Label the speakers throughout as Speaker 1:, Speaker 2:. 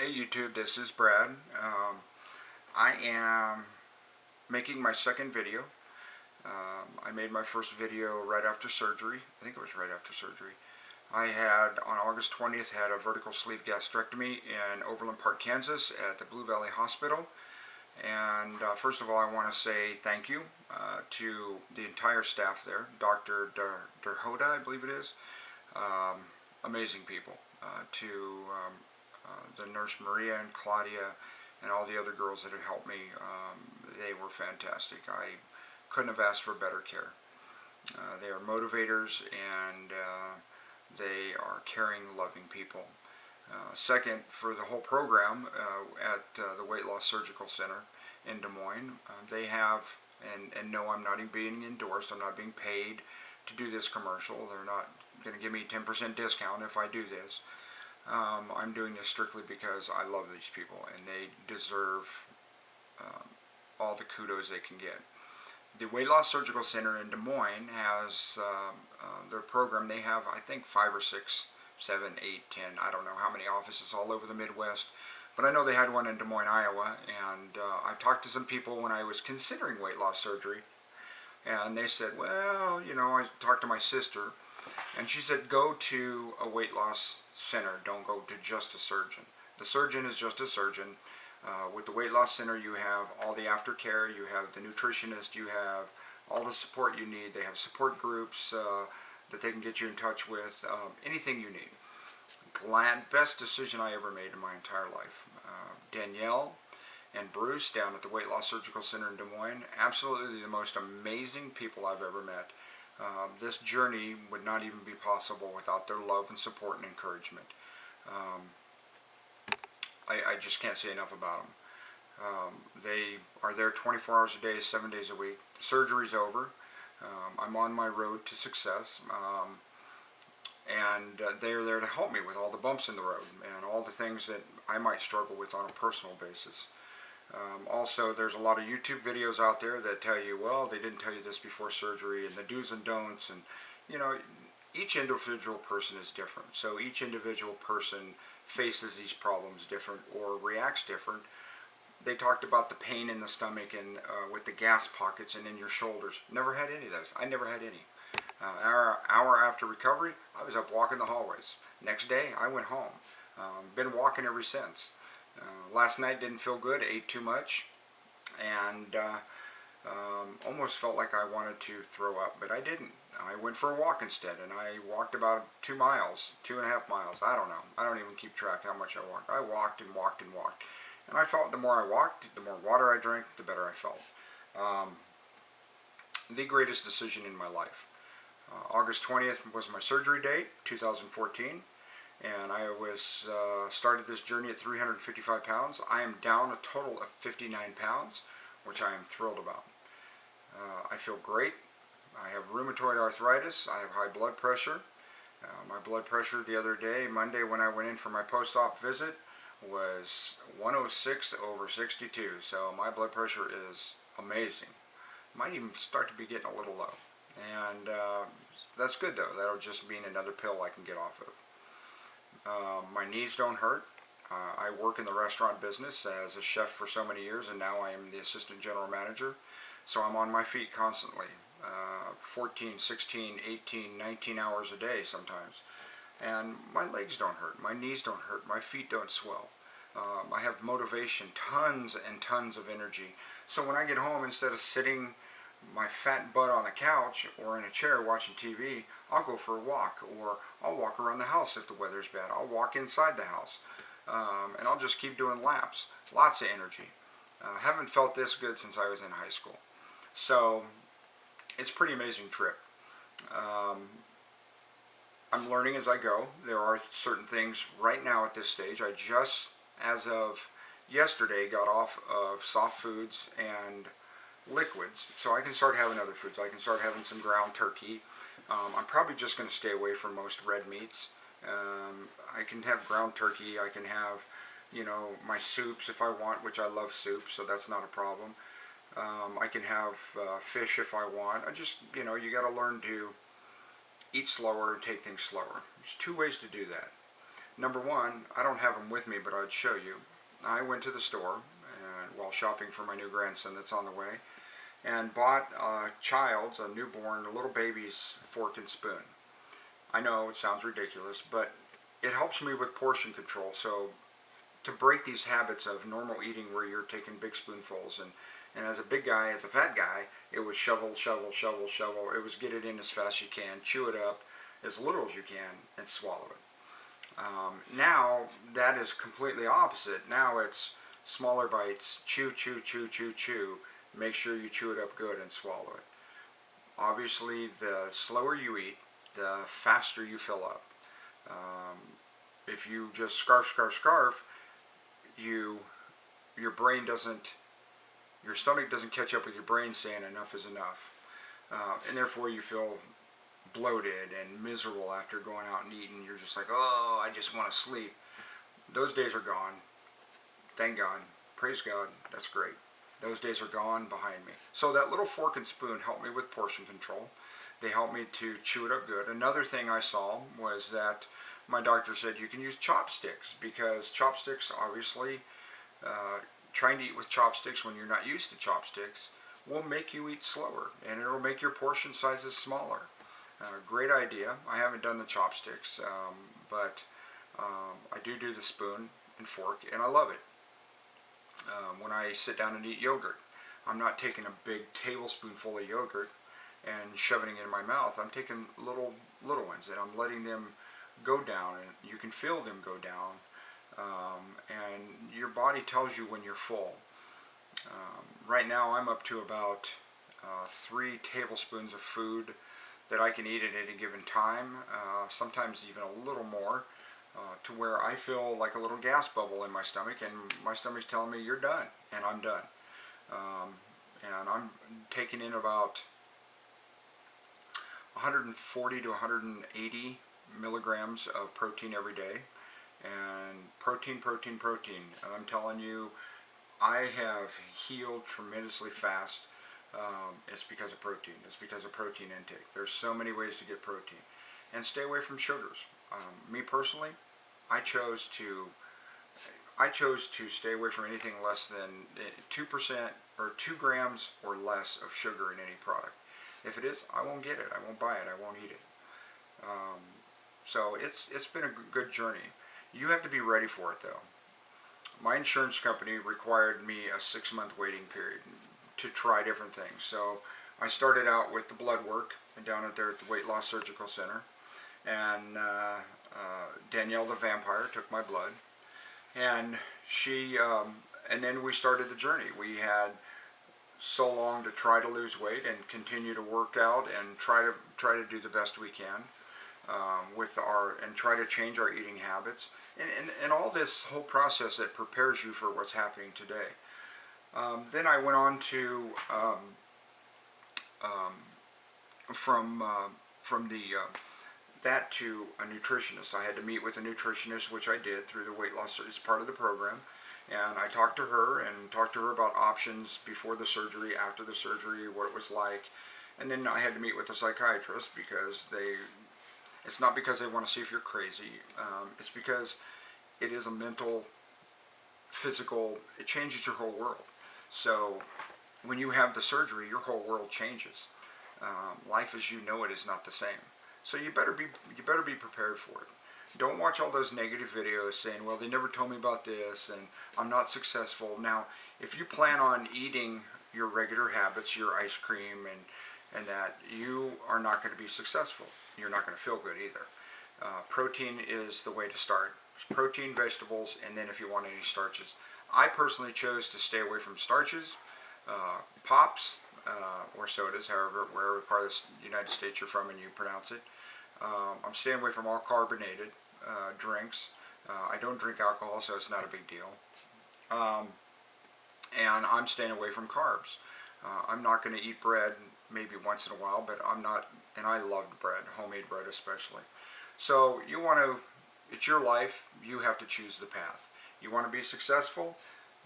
Speaker 1: Hey YouTube, this is Brad. I am making my second video. I made my first video right after surgery. I think it was right after surgery. I had, on August 20th, had a vertical sleeve gastrectomy in Overland Park, Kansas at the Blue Valley Hospital. And first of all, I want to say thank you to the entire staff there. Dr. Derhoda, I believe it is. Amazing people. The nurse Maria and Claudia and all the other girls that have helped me, they were fantastic. I couldn't have asked for better care. They are motivators and they are caring, loving people. Second, for the whole program at the Weight Loss Surgical Center in Des Moines, they have, and no, I'm not even being endorsed, I'm not being paid to do this commercial. They're not going to give me 10% discount if I do this. I'm doing this strictly because I love these people and they deserve all the kudos they can get. The Weight Loss Surgical Center in Des Moines has their program. They have, I think, 5 or 6, 7, 8, 10, I don't know how many offices all over the Midwest, but I know they had one in Des Moines, Iowa, and I talked to some people when I was considering weight loss surgery, and they said, well, you know, I talked to my sister, and she said, go to a weight loss center, don't go to just a surgeon. The surgeon is just a surgeon. With the weight loss center, you have all the aftercare, you have the nutritionist, you have all the support you need. They have support groups that they can get you in touch with, anything you need. Best decision I ever made in my entire life. Danielle and Bruce down at the Weight Loss Surgical Center in Des Moines, absolutely the most amazing people I've ever met. This journey would not even be possible without their love and support and encouragement. I just can't say enough about them. They are there 24 hours a day, 7 days a week. The surgery's over. I'm on my road to success. And they're there to help me with all the bumps in the road and all the things that I might struggle with on a personal basis. Also, there's a lot of YouTube videos out there that tell you, well, they didn't tell you this before surgery, and the do's and don'ts, and, you know, each individual person is different. So each individual person faces these problems different or reacts different. They talked about the pain in the stomach and with the gas pockets and in your shoulders. Never had any of those. I never had any. Hour after recovery, I was up walking the hallways. Next day, I went home. Been walking ever since. Last night didn't feel good, ate too much, and almost felt like I wanted to throw up, but I didn't. I went for a walk instead, and I walked about 2 miles, 2.5 miles, I don't know. I don't even keep track how much I walked. I walked and walked and walked, and I felt the more I walked, the more water I drank, the better I felt. The greatest decision in my life. August 20th was my surgery date, 2014. And I was started this journey at 355 pounds. I am down a total of 59 pounds, which I am thrilled about. I feel great. I have rheumatoid arthritis. I have high blood pressure. My blood pressure the other day, Monday, when I went in for my post-op visit, was 106/62. So my blood pressure is amazing. Might even start to be getting a little low. And that's good, though. That'll just mean another pill I can get off of. My knees don't hurt. I work in the restaurant business as a chef for so many years, and now I am the assistant general manager. So I'm on my feet constantly, 14, 16, 18, 19 hours a day sometimes. And my legs don't hurt. My knees don't hurt. My feet don't swell. I have motivation, tons and tons of energy. So when I get home, instead of sitting my fat butt on the couch or in a chair watching TV, I'll go for a walk, or I'll walk around the house if the weather's bad. I'll walk inside the house, and I'll just keep doing laps. Lots of energy. Haven't felt this good since I was in high school. So it's a pretty amazing trip. I'm learning as I go. There are certain things right now at this stage. I just, as of yesterday, got off of soft foods and liquids, so I can start having other foods. I can start having some ground turkey. I'm probably just going to stay away from most red meats. I can have ground turkey. I can have, you know, my soups if I want, which I love soup, so that's not a problem. I can have fish if I want. I just, you know, you got to learn to eat slower and take things slower. There's 2 ways to do that. Number one, I don't have them with me, but I'd show you. I went to the store and while shopping for my new grandson that's on the way, and bought a newborn, a little baby's fork and spoon. I know it sounds ridiculous, but it helps me with portion control. So to break these habits of normal eating where you're taking big spoonfuls, and as a big guy, as a fat guy, it was shovel, shovel, shovel, shovel. It was get it in as fast as you can, chew it up as little as you can, and swallow it. Now that is completely opposite. Now it's smaller bites, chew, chew, chew, chew, chew. Make sure you chew it up good and swallow it. Obviously, the slower you eat, the faster you fill up. If you just scarf, scarf, scarf, your brain doesn't, your stomach doesn't catch up with your brain saying enough is enough. And therefore you feel bloated and miserable after going out and eating. You're just like, oh, I just want to sleep. Those days are gone. Thank God. Praise God. That's great. Those days are gone behind me. So that little fork and spoon helped me with portion control. They helped me to chew it up good. Another thing I saw was that my doctor said you can use chopsticks, because chopsticks, obviously, trying to eat with chopsticks when you're not used to chopsticks will make you eat slower, and it'll make your portion sizes smaller. Great idea. I haven't done the chopsticks, but I do the spoon and fork, and I love it. When I sit down and eat yogurt, I'm not taking a big tablespoonful of yogurt and shoving it in my mouth. I'm taking little ones, and I'm letting them go down, and you can feel them go down, and your body tells you when you're full. Right now I'm up to about 3 tablespoons of food that I can eat at any given time, sometimes even a little more, to where I feel like a little gas bubble in my stomach, and my stomach's telling me you're done, and I'm done. And I'm taking in about 140 to 180 milligrams of protein every day, and protein, protein, protein. And I'm telling you, I have healed tremendously fast. It's because of protein. It's because of protein intake. There's so many ways to get protein. And stay away from sugars. Me personally, I chose to stay away from anything less than 2% or 2 grams or less of sugar in any product. If it is, I won't get it. I won't buy it. I won't eat it. So it's been a good journey. You have to be ready for it, though. My insurance company required me a 6-month waiting period to try different things. So I started out with the blood work down there at the Weight Loss Surgical Center, and Danielle the Vampire took my blood, and and then we started the journey. We had so long to try to lose weight and continue to work out and try to do the best we can and try to change our eating habits, and all this whole process that prepares you for what's happening today. Then I went on to that to a nutritionist. I had to meet with a nutritionist, which I did through the weight loss. It's part of the program. And I talked to her about options before the surgery, after the surgery, what it was like. And then I had to meet with a psychiatrist, because it's not because they want to see if you're crazy. It's because it is a mental, physical, it changes your whole world. So when you have the surgery, your whole world changes. Life as you know it is not the same. So you better be prepared for it. Don't watch all those negative videos saying, well, they never told me about this, and I'm not successful. Now, if you plan on eating your regular habits, your ice cream, and that, you are not going to be successful. You're not going to feel good either. Protein is the way to start. Protein, vegetables, and then if you want any starches. I personally chose to stay away from starches, pops, or sodas, wherever part of the United States you're from and you pronounce it. I'm staying away from all carbonated drinks. I don't drink alcohol, so it's not a big deal. And I'm staying away from carbs. I'm not going to eat bread maybe once in a while, but I'm not, and I love bread, homemade bread especially. So it's your life, you have to choose the path. You want to be successful?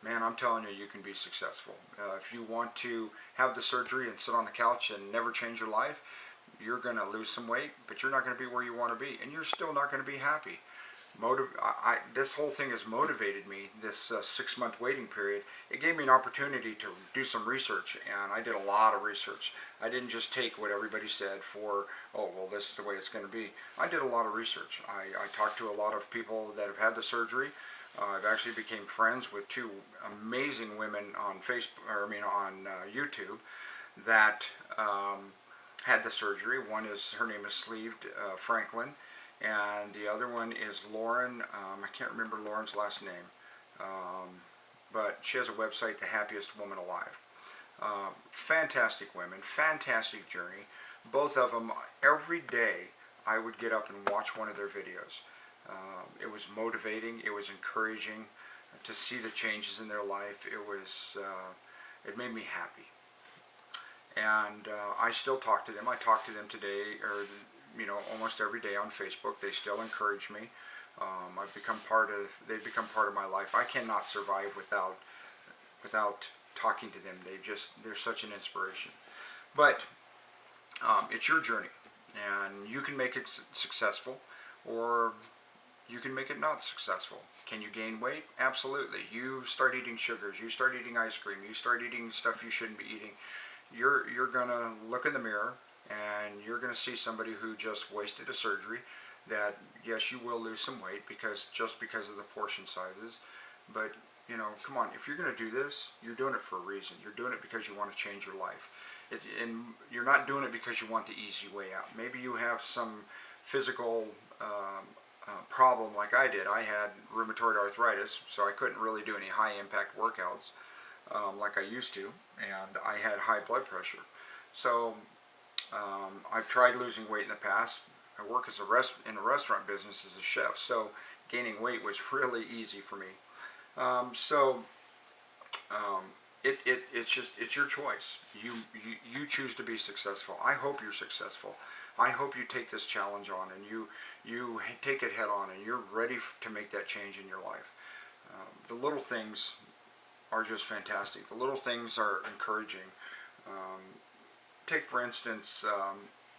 Speaker 1: Man, I'm telling you, you can be successful. If you want to have the surgery and sit on the couch and never change your life, you're going to lose some weight, but you're not going to be where you want to be, and you're still not going to be happy. This whole thing has motivated me, this 6-month waiting period. It gave me an opportunity to do some research, and I did a lot of research. I didn't just take what everybody said for, oh, well, this is the way it's going to be. I did a lot of research. I talked to a lot of people that have had the surgery. I've actually became friends with 2 amazing women on Facebook, or I mean on YouTube, that had the surgery. Her name is Sleeved Franklin, and the other one is Lauren. I can't remember Lauren's last name, but she has a website, The Happiest Woman Alive. Fantastic women, fantastic journey. Both of them, every day I would get up and watch one of their videos. It was motivating, it was encouraging to see the changes in their life. It made me happy. And I still talk to them. I talk to them today, or almost every day on Facebook. They still encourage me. They've become part of my life. I cannot survive without talking to them. They're such an inspiration. But it's your journey, and you can make it successful, or you can make it not successful. Can you gain weight? Absolutely. You start eating sugars, you start eating ice cream, you start eating stuff you shouldn't be eating. You're going to look in the mirror, and you're going to see somebody who just wasted a surgery. That, yes, you will lose some weight because of the portion sizes. But, come on, if you're going to do this, you're doing it for a reason. You're doing it because you want to change your life. And you're not doing it because you want the easy way out. Maybe you have some physical problem like I did. I had rheumatoid arthritis, so I couldn't really do any high-impact workouts like I used to, and I had high blood pressure. So I've tried losing weight in the past. I work in the restaurant business as a chef, so gaining weight was really easy for me. It's your choice. You choose to be successful. I hope you're successful. I hope you take this challenge on, and you take it head on, and you're ready to make that change in your life. The little things are just fantastic. The little things are encouraging. Take, for instance,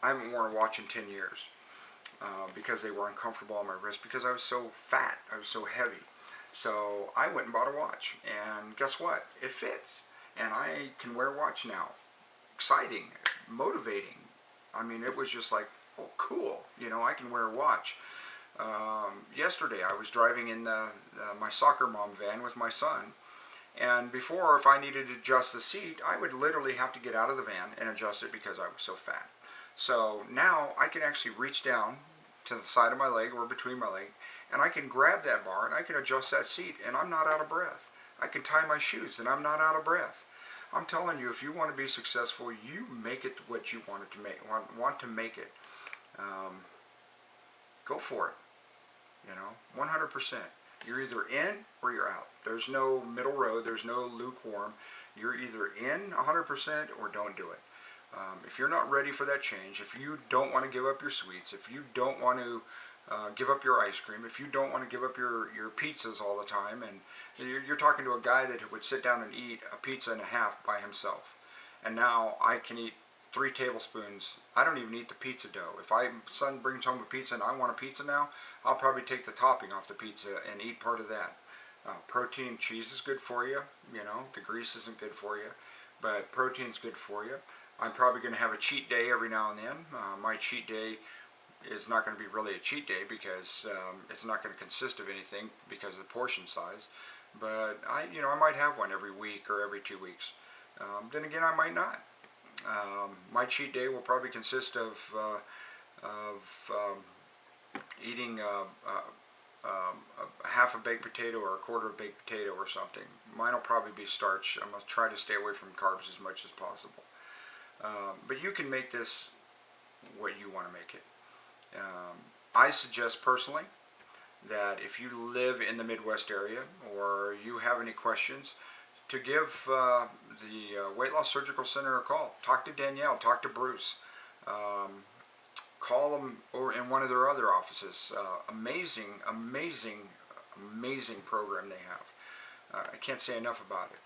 Speaker 1: I haven't worn a watch in 10 years because they were uncomfortable on my wrist because I was so fat. I was so heavy. So I went and bought a watch, and guess what? It fits, and I can wear a watch now. Exciting, motivating. I mean, it was just like, oh, cool. I can wear a watch. Yesterday, I was driving in my soccer mom van with my son, and before, if I needed to adjust the seat, I would literally have to get out of the van and adjust it because I was so fat. So now I can actually reach down to the side of my leg or between my leg, and I can grab that bar and I can adjust that seat, and I'm not out of breath. I can tie my shoes and I'm not out of breath. I'm telling you, if you want to be successful, you make it what you want it to make. Want to make it. Go for it. 100%. You're either in or you're out. There's no middle road. There's no lukewarm. You're either in 100% or don't do it. If you're not ready for that change, if you don't want to give up your sweets, if you don't want to give up your ice cream, if you don't want to give up your pizzas all the time, and you're talking to a guy that would sit down and eat a pizza and a half by himself, and now I can eat 3 tablespoons. I don't even eat the pizza dough. If my son brings home a pizza and I want a pizza now, I'll probably take the topping off the pizza and eat part of that. Protein, cheese is good for you. The grease isn't good for you, but protein's good for you. I'm probably going to have a cheat day every now and then. My cheat day is not going to be really a cheat day because it's not going to consist of anything because of the portion size. But I might have one every week or every 2 weeks. Then again, I might not. My cheat day will probably consist of eating a half a baked potato or a quarter of baked potato or something. Mine will probably be starch. I'm going to try to stay away from carbs as much as possible. But you can make this what you want to make it. I suggest personally that if you live in the Midwest area or you have any questions, to give the Weight Loss Surgical Center a call. Talk to Danielle, talk to Bruce. Call them or in one of their other offices. Amazing program they have. I can't say enough about it.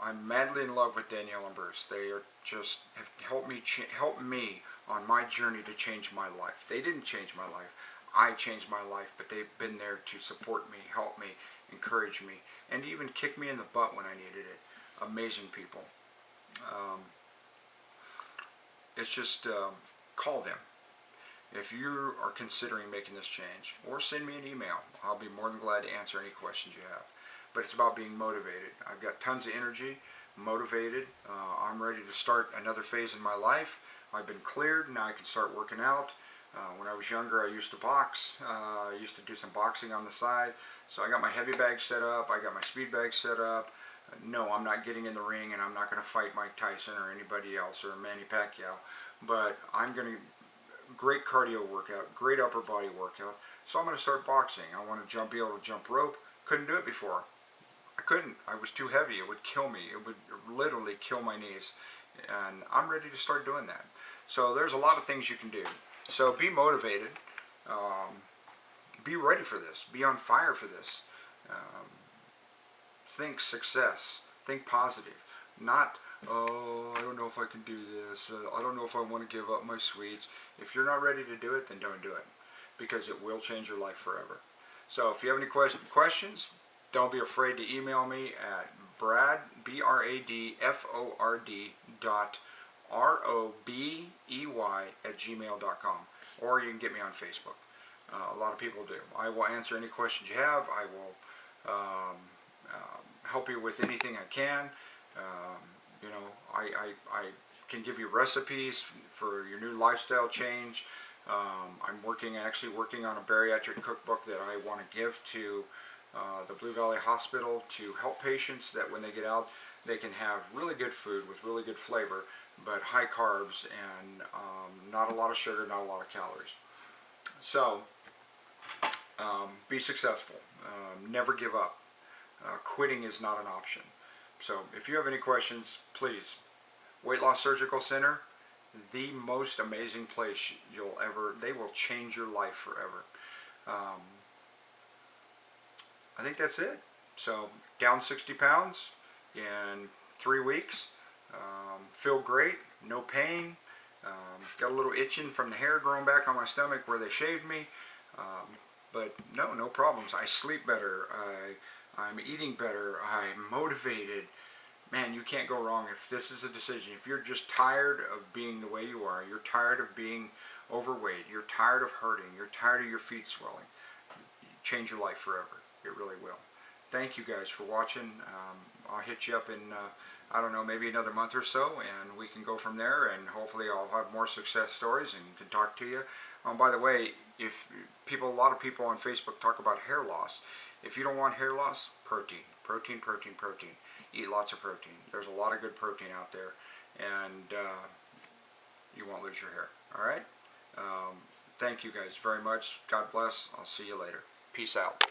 Speaker 1: I'm madly in love with Danielle and Bruce. They are just have helped me on my journey to change my life. They didn't change my life. I changed my life, but they've been there to support me, help me, encourage me, and even kick me in the butt when I needed it. Amazing people. It's just call them if you are considering making this change, or send me an email. I'll be more than glad to answer any questions you have. But it's about being motivated. I've got tons of energy, motivated. I'm ready to start another phase in my life. I've been cleared. Now I can start working out. When I was younger, I used to box. I used to do some boxing on the side. So I got my heavy bag set up. I got my speed bag set up. No, I'm not getting in the ring, and I'm not going to fight Mike Tyson or anybody else or Manny Pacquiao. But I'm going to, great cardio workout, great upper body workout. So I'm going to start boxing. I want to be able to jump rope. Couldn't do it before. I couldn't. I was too heavy. It would kill me. It would literally kill my knees. And I'm ready to start doing that. So there's a lot of things you can do. So be motivated. Be ready for this. Be on fire for this. Think success. Think positive. Not, oh, I don't know if I can do this. I don't know if I want to give up my sweets. If you're not ready to do it, then don't do it. Because it will change your life forever. So if you have any questions, don't be afraid to email me at Brad, BRADFORD ROBEY@gmail.com, or you can get me on Facebook. A lot of people do. I will answer any questions you have. I will help you with anything I can. You know, I can give you recipes for your new lifestyle change. I'm actually working on a bariatric cookbook that I want to give to the Blue Valley Hospital to help patients that when they get out, they can have really good food with really good flavor, but high carbs and not a lot of sugar, not a lot of calories. So, be successful. Never give up. Quitting is not an option. So, if you have any questions, please. Weight Loss Surgical Center, the most amazing place you'll ever, they will change your life forever. I think that's it. So, down 60 pounds in 3 weeks. Feel great, no pain. Got a little itching from the hair growing back on my stomach where they shaved me. But no problems. I sleep better. I'm eating better. I'm motivated. Man, you can't go wrong if this is a decision. If you're just tired of being the way you are, you're tired of being overweight, you're tired of hurting, you're tired of your feet swelling, change your life forever. It really will. Thank you guys for watching. I'll hit you up in, I don't know, maybe another month or so, and we can go from there, and hopefully I'll have more success stories and can talk to you. By the way, if a lot of people on Facebook talk about hair loss. If you don't want hair loss, protein. Protein, protein, protein. Eat lots of protein. There's a lot of good protein out there, and you won't lose your hair. All right? Thank you guys very much. God bless. I'll see you later. Peace out.